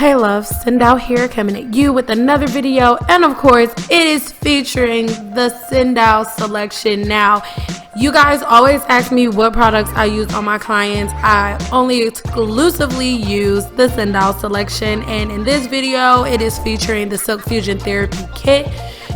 Hey love, CynDollBae here, coming at you with another video, and of course it is featuring the CynDollBae selection. Now, you guys always ask me what products I use on my clients. I only exclusively use the CynDollBae selection, and in this video it is featuring the Silk Fusion Therapy Kit.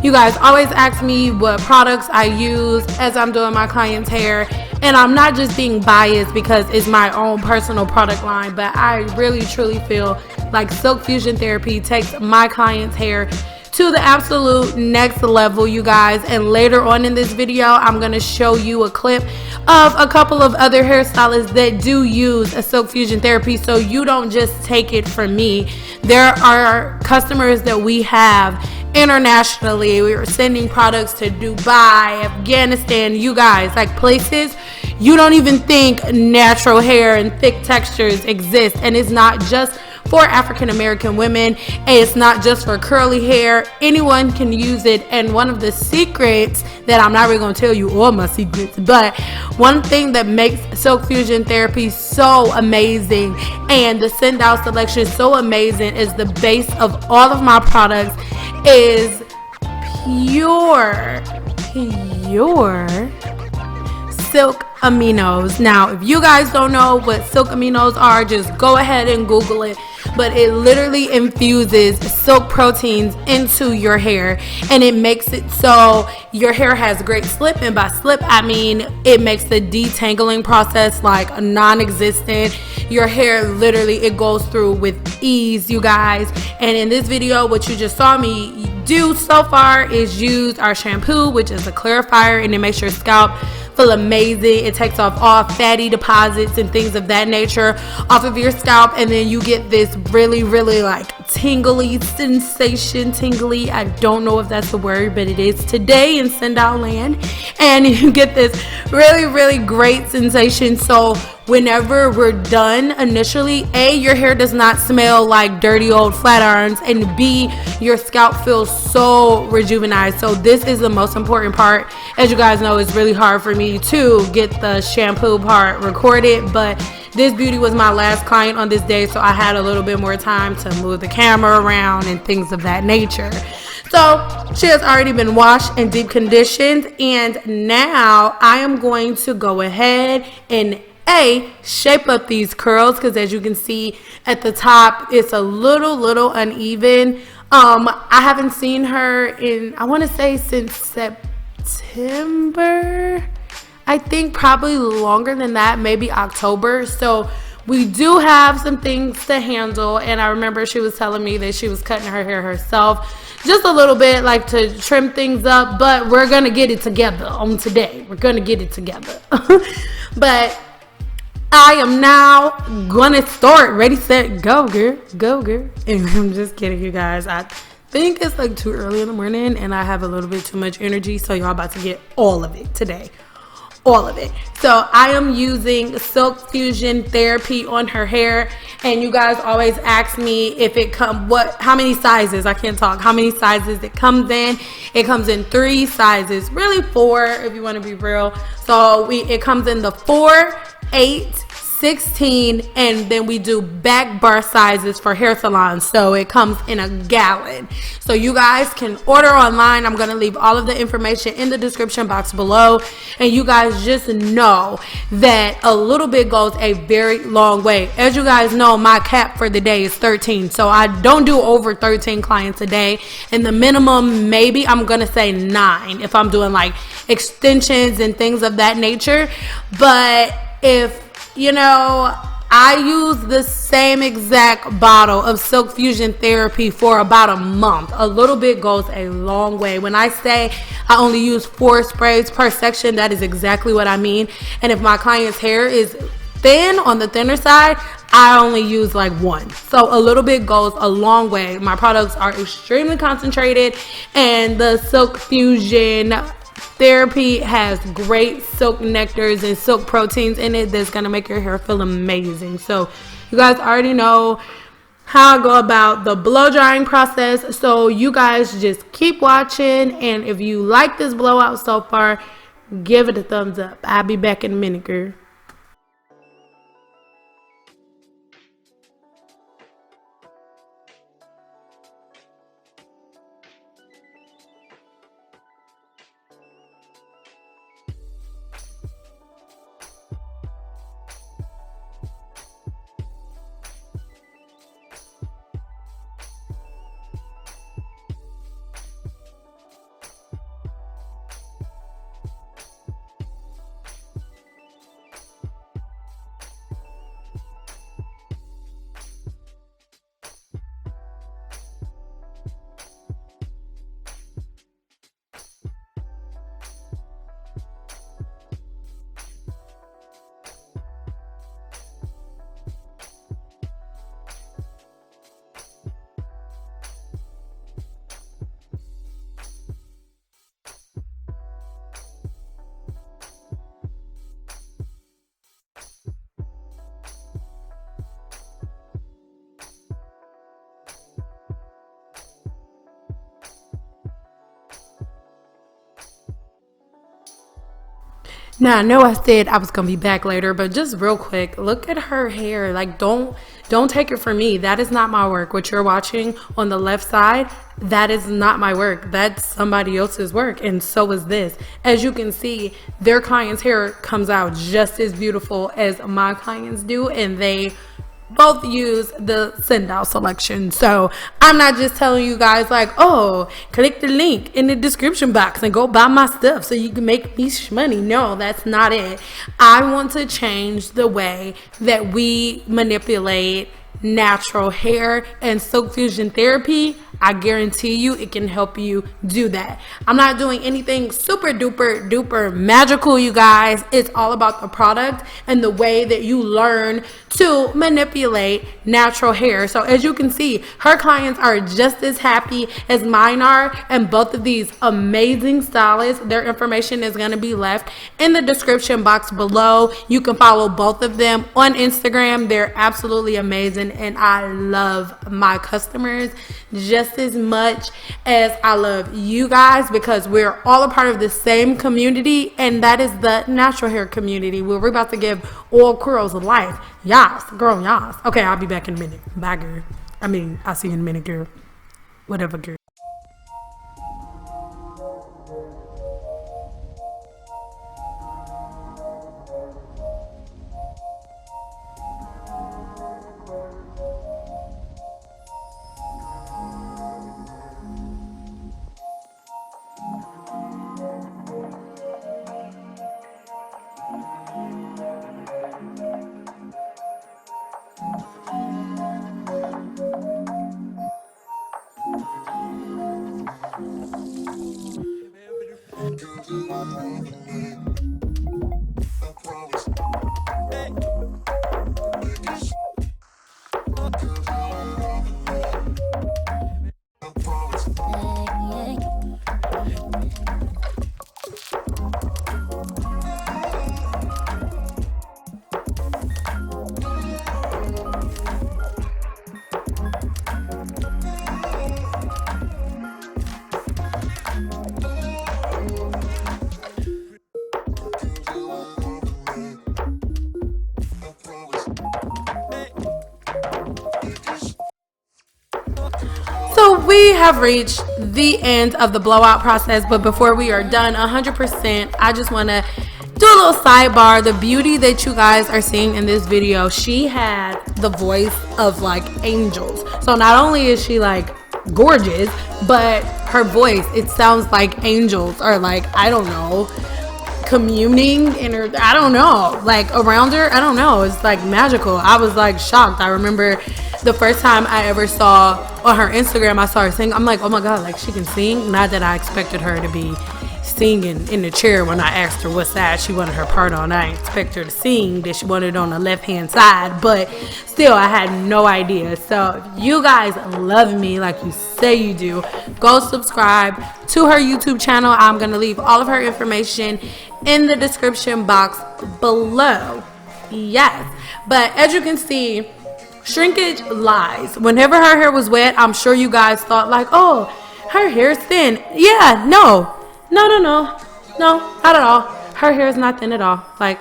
You guys always ask me what products I use as I'm doing my clients' hair, and I'm not just being biased because it's my own personal product line, but I really truly feel like Silk Fusion Therapy takes my clients' hair to the absolute next level, you guys. And later on in this video, I'm going to show you a clip of a couple of other hairstylists that do use a Silk Fusion Therapy, so you don't just take it from me. There are customers that we have internationally. We were sending products to Dubai, Afghanistan, you guys, like places you don't even think natural hair and thick textures exist. And it's not just for African American women, and it's not just for curly hair. Anyone can use it. And one of the secrets that I'm not really going to tell you all my secrets, but one thing that makes Silk Fusion Therapy so amazing and the CynDollBae selection so amazing is the base of all of my products is pure silk aminos. Now, if you guys don't know what silk aminos are, just go ahead and Google it. But it literally infuses silk proteins into your hair, and it makes it so your hair has great slip. And by slip, I mean it makes the detangling process like non-existent. Your hair literally, it goes through with ease, you guys. And in this video, what you just saw me do so far is use our shampoo, which is a clarifier, and it makes your scalp feel amazing. It takes off all fatty deposits and things of that nature off of your scalp, and then you get this really like tingly sensation. Tingly, I don't know if that's the word, but it is today in CynDollBae land, and you get this really great sensation. So whenever we're done, initially, A, your hair does not smell like dirty old flat irons, and B, your scalp feels so rejuvenated. So this is the most important part. As you guys know, it's really hard for me to get the shampoo part recorded, but this beauty was my last client on this day, so I had a little bit more time to move the camera around and things of that nature. So she has already been washed and deep conditioned, and now I am going to go ahead and shape up these curls, because as you can see at the top, it's a little uneven. I haven't seen her in, I want to say, since September. I think probably longer than that, maybe October. So we do have some things to handle, and I remember she was telling me that she was cutting her hair herself just a little bit, like to trim things up, but we're gonna get it together on today. We're gonna get it together. But I am now gonna start. Ready, set, go, girl. Go, girl. And I'm just kidding, you guys. I think it's like too early in the morning, and I have a little bit too much energy, so y'all about to get all of it today. All of it. So I am using Silk Fusion Therapy on her hair, and you guys always ask me if it how many sizes, I can't talk, how many sizes it comes in. It comes in 3 sizes, really 4 if you want to be real. So it comes in the 4, 8, 16, and then we do back bar sizes for hair salons, so it comes in a gallon. So you guys can order online. I'm going to leave all of the information in the description box below, and you guys just know that a little bit goes a very long way. As you guys know, my cap for the day is 13, so I don't do over 13 clients a day, and the minimum, maybe I'm going to say 9 if I'm doing like extensions and things of that nature. But if you know, I use the same exact bottle of Silk Fusion Therapy for about a month. A little bit goes a long way. When I say I only use 4 sprays per section, that is exactly what I mean. And if my client's hair is thin, on the thinner side, I only use like 1. So a little bit goes a long way. My products are extremely concentrated, and the Silk Fusion Therapy has great silk nectars and silk proteins in it that's going to make your hair feel amazing. So you guys already know how I go about the blow drying process, so you guys just keep watching, and if you like this blowout so far, give it a thumbs up. I'll be back in a minute, girl. Now I know I said I was gonna be back later, but just real quick, look at her hair. Like, don't take it from me. That is not my work. What you're watching on the left side, that is not my work. That's somebody else's work, and so is this. As you can see, their client's hair comes out just as beautiful as my clients do, and they both use the CynDoll selection. So I'm not just telling you guys like, oh, click the link in the description box and go buy my stuff so you can make me money. No, that's not it. I want to change the way that we manipulate natural hair, and silk fusion therapy, I guarantee you it can help you do that. I'm not doing anything super duper magical, you guys. It's all about the product and the way that you learn to manipulate natural hair. So as you can see, her clients are just as happy as mine are, and both of these amazing stylists, their information is going to be left in the description box below. You can follow both of them on Instagram. They're absolutely amazing, and I love my customers just as much as I love you guys, because we're all a part of the same community, and that is the natural hair community, where we're about to give all curls a life. Yas, girl, yas. Okay, I'll be back in a minute. Bye, girl. I'll see you in a minute, girl. Whatever, girl. So we have reached the end of the blowout process, but before we are done 100%, I just want to do a little sidebar. The beauty that you guys are seeing in this video, she had the voice of like angels. So not only is she like gorgeous, but her voice, it sounds like angels are like, I don't know, communing in her, I don't know, like around her. I don't know, it's like magical. I was like shocked. I remember the first time I ever saw on her Instagram, I saw her sing. I'm like, oh my god, like she can sing. Not that I expected her to be singing in the chair when I asked her what side she wanted her part on. I didn't expect her to sing that she wanted it on the left hand side, but still I had no idea. So if you guys love me like you say you do, go subscribe to her YouTube channel. I'm gonna leave all of her information in the description box below. Yes, but as you can see, shrinkage lies. Whenever her hair was wet, I'm sure you guys thought like, oh, her hair's thin. Yeah, no, not at all. Her hair is not thin at all. Like,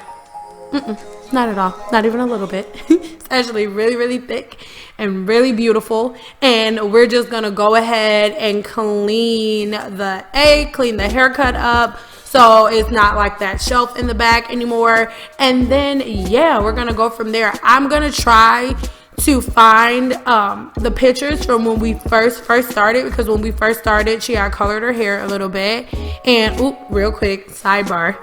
not at all. Not even a little bit. It's actually really thick and really beautiful. And we're just gonna go ahead and clean the haircut up, so it's not like that shelf in the back anymore. And then yeah, we're gonna go from there. I'm gonna try to find the pictures from when we first started, because when we first started she had colored her hair a little bit. And real quick sidebar,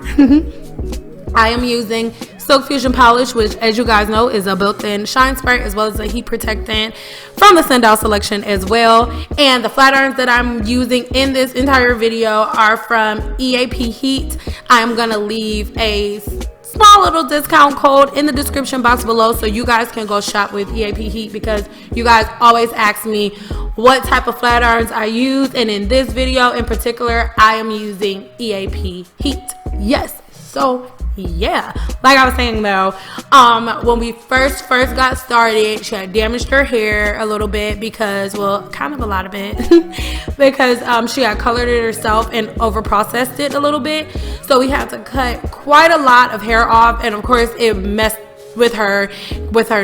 I am using Silk Fusion polish, which as you guys know is a built-in shine spray as well as a heat protectant from the CynDoll selection as well. And the flat irons that I'm using in this entire video are from EAP Heat. I'm gonna leave a small little discount code in the description box below so you guys can go shop with EAP Heat, because you guys always ask me what type of flat irons I use, and in this video in particular I am using EAP Heat. Yes, so yeah, like I was saying though, when we first got started, she had damaged her hair a little bit because, well, kind of a lot of it, because she had colored it herself and over processed it a little bit. So we had to cut quite a lot of hair off, and of course it messed with her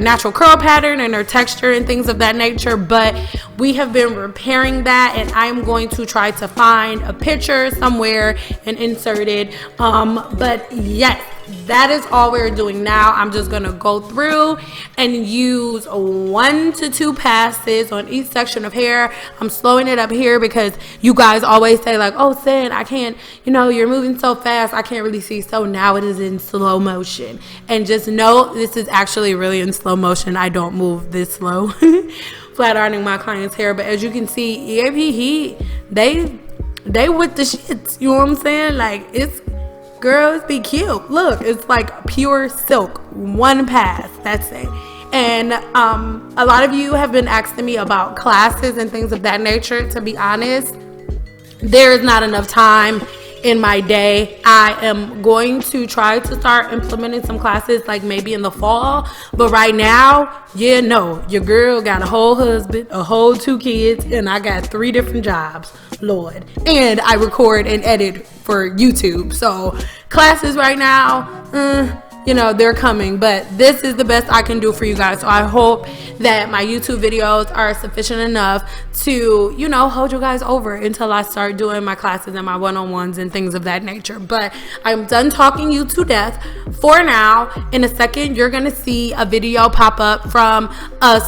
natural curl pattern and her texture and things of that nature. But we have been repairing that, and I'm going to try to find a picture somewhere and insert it. But yes, that is all we're doing now. I'm just gonna go through and use 1 to 2 passes on each section of hair. I'm slowing it up here because you guys always say like, oh Cyn, I can't, you're moving so fast, I can't really see. So now it is in slow motion, and just know this is actually really in slow motion. I don't move this slow. Flat ironing my client's hair, but as you can see, EAP they with the shits, you know what I'm saying? Like, it's, girls be cute. Look, it's like pure silk, 1 pass, that's it. And a lot of you have been asking me about classes and things of that nature. To be honest, there is not enough time in my day. I am going to try to start implementing some classes like maybe in the fall, but right now, your girl got a whole husband, a whole 2 kids, and I got 3 different jobs, Lord, and I record and edit for YouTube. So classes right now, they're coming, but this is the best I can do for you guys. So I hope that my YouTube videos are sufficient enough to, hold you guys over until I start doing my classes and my one-on-ones and things of that nature. But I'm done talking you to death for now. In a second, you're gonna see a video pop up from a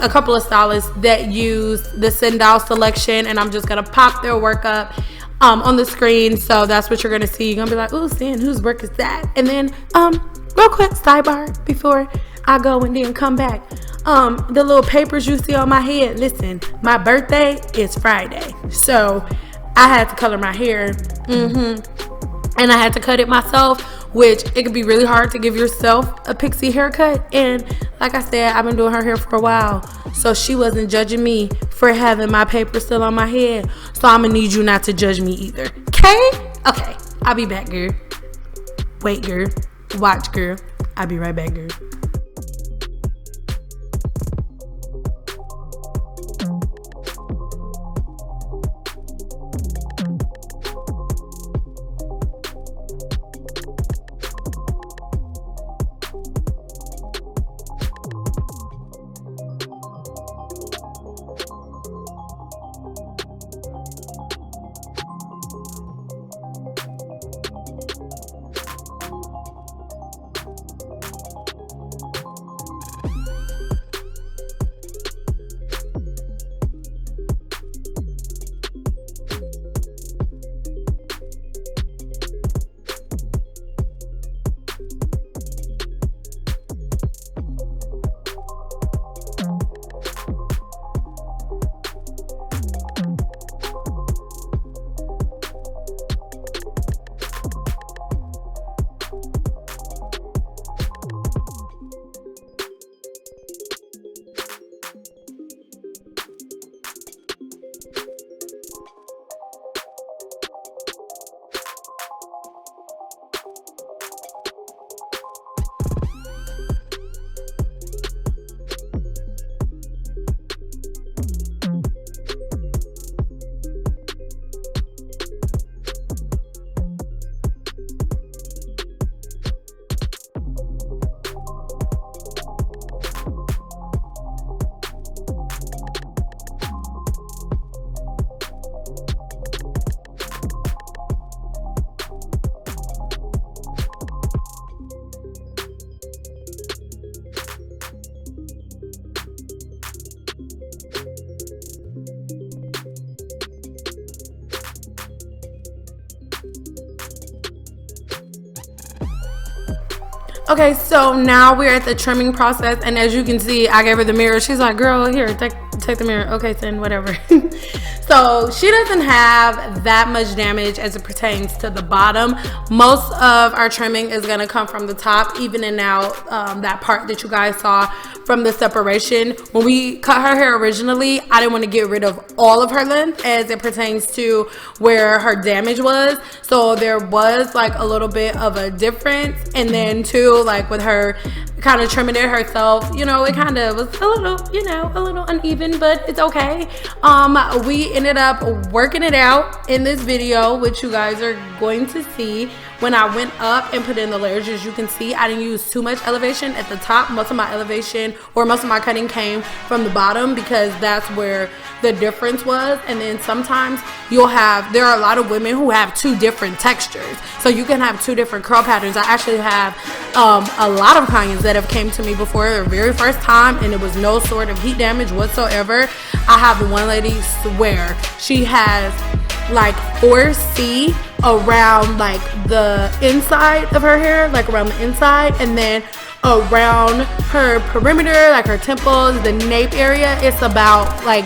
couple of stylists that use the CynDoll selection, and I'm just gonna pop their work up on the screen. So that's what you're gonna see. You're gonna be like, oh, Cyn, whose work is that? And then real quick sidebar before I go and then come back. The little papers you see on my head, listen, my birthday is Friday, so I had to color my hair, and I had to cut it myself, which it could be really hard to give yourself a pixie haircut. And like I said, I've been doing her hair for a while, so she wasn't judging me for having my paper still on my head. So I'm gonna need you not to judge me either. Okay, I'll be back, girl. Wait, girl. Watch, girl. I'll be right back, girl. Okay, so now we're at the trimming process, and as you can see, I gave her the mirror. She's like, girl, here, take the mirror. Okay, Cyn, whatever. So she doesn't have that much damage as it pertains to the bottom. Most of our trimming is going to come from the top, evening out that part that you guys saw from the separation. When we cut her hair originally, I didn't want to get rid of all of her length as it pertains to where her damage was. So there was like a little bit of a difference. And then too, like with her kind of trimming it herself, you know, it kind of was a little, you know, a little uneven, but it's okay. We ended up working it out in this video, which you guys are going to see. When I went up and put in the layers, as you can see, I didn't use too much elevation at the top. Most of my elevation or most of my cutting came from the bottom because that's where the difference was. And then sometimes there are a lot of women who have two different textures. So you can have two different curl patterns. I actually have a lot of clients that have came to me before their very first time and it was no sort of heat damage whatsoever. I have one lady swear she has like 4C around like the inside of her hair, like around the inside, and then around her perimeter, like her temples, the nape area, it's about like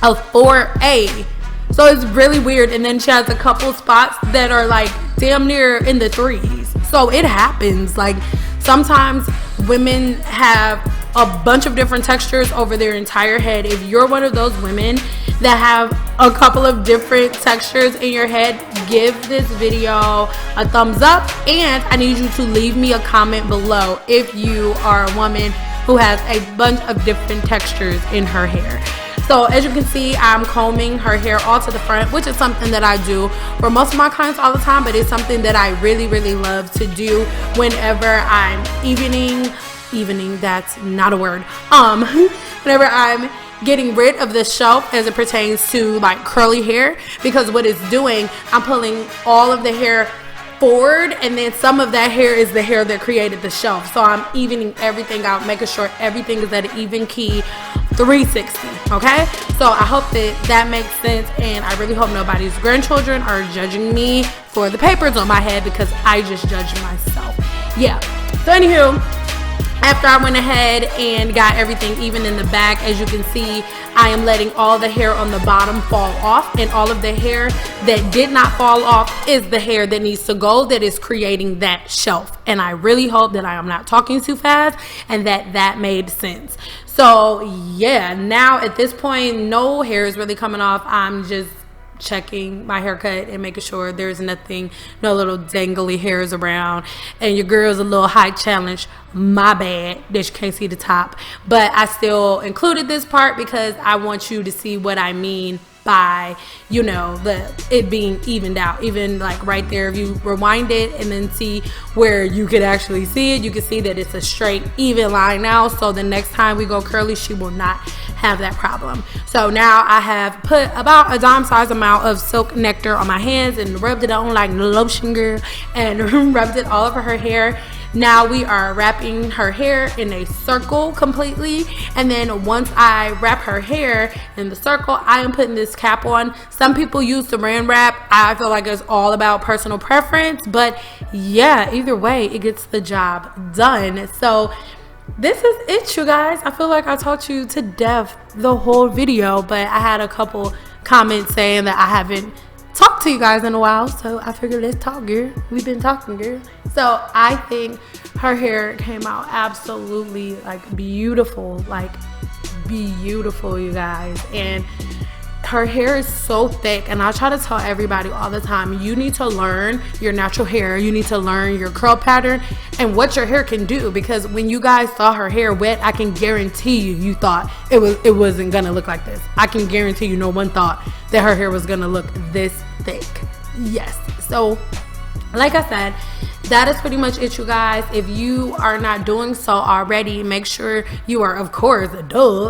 a 4A. So it's really weird. And then she has a couple spots that are like damn near in the 3s. So it happens. Like sometimes women have a bunch of different textures over their entire head. If you're one of those women that have a couple of different textures in your head, give this video a thumbs up, and I need you to leave me a comment below if you are a woman who has a bunch of different textures in her hair. So as you can see, I'm combing her hair all to the front, which is something that I do for most of my clients all the time, but it's something that I really, really love to do whenever I'm evening, that's not a word, whenever I'm getting rid of the shelf as it pertains to like curly hair, because what it's doing, I'm pulling all of the hair forward, and then some of that hair is the hair that created the shelf. So I'm evening everything out, making sure everything is at an even key 360. Okay, so I hope that makes sense, and I really hope nobody's grandchildren are judging me for the papers on my head, because I just judged myself. Yeah, so anywho, after I went ahead and got everything even in the back, as you can see, I am letting all the hair on the bottom fall off, and all of the hair that did not fall off is the hair that needs to go, that is creating that shelf. And I really hope that I am not talking too fast and that made sense. So yeah, now at this point, no hair is really coming off. I'm just checking my haircut and making sure there's nothing, no little dangly hairs around, and your girl's a little height challenge. My bad that you can't see the top, but I still included this part because I want you to see what I mean by, you know, it being evened out. Even like right there, if you rewind it and then see where you could actually see it, you can see that it's a straight even line now. So the next time we go curly, she will not have that problem. So now I have put about a dime size amount of silk nectar on my hands and rubbed it on like lotion, girl, and rubbed it all over her hair. Now we are wrapping her hair in a circle completely, and then once I wrap her hair in the circle, I am putting this cap on. Some people use saran wrap. I feel like it's all about personal preference, but yeah, either way, it gets the job done. So this is it, you guys. I feel like I taught you to death the whole video, but I had a couple comments saying that I haven't talked to you guys in a while, so I figured let's talk, girl. We've been talking, girl. So I think her hair came out absolutely like beautiful, you guys. And her hair is so thick, and I try to tell everybody all the time, you need to learn your natural hair, you need to learn your curl pattern and what your hair can do, because when you guys saw her hair wet, I can guarantee you thought it wasn't gonna look like this. I can guarantee you no one thought that her hair was gonna look this thick. Yes. So like I said, that is pretty much it, you guys. If you are not doing so already, make sure you are, of course,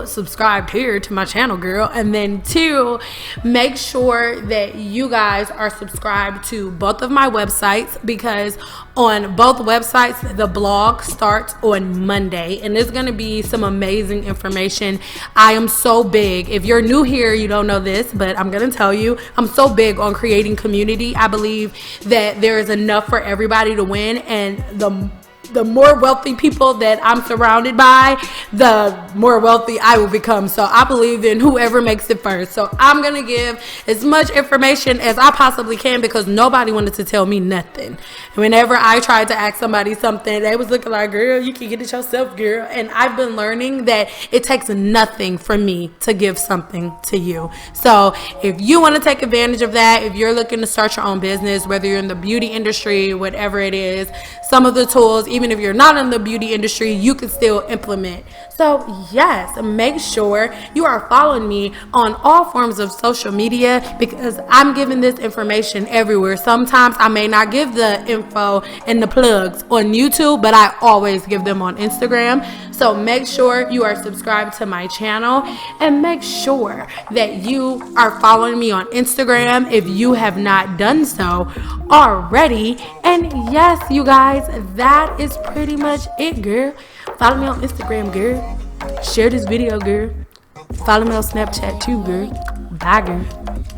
subscribed here to my channel, girl. And then 2, make sure that you guys are subscribed to both of my websites, because on both websites, the blog starts on Monday, and there's gonna be some amazing information. I am so big. If you're new here, you don't know this, but I'm gonna tell you, I'm so big on creating community. I believe that there is enough for everybody to win, and the the more wealthy people that I'm surrounded by, the more wealthy I will become. So I believe in whoever makes it first. So I'm going to give as much information as I possibly can because nobody wanted to tell me nothing. Whenever I tried to ask somebody something, they was looking like, girl, you can get it yourself, girl. And I've been learning that it takes nothing for me to give something to you. So if you want to take advantage of that, if you're looking to start your own business, whether you're in the beauty industry, whatever it is, some of the tools, even if you're not in the beauty industry, you can still implement. So yes, make sure you are following me on all forms of social media because I'm giving this information everywhere. Sometimes I may not give the info and the plugs on YouTube, but I always give them on Instagram. So make sure you are subscribed to my channel and make sure that you are following me on Instagram if you have not done so already. And yes, you guys, that is pretty much it, girl. Follow me on Instagram, girl. Share this video, girl. Follow me on Snapchat too, girl. Bye, girl.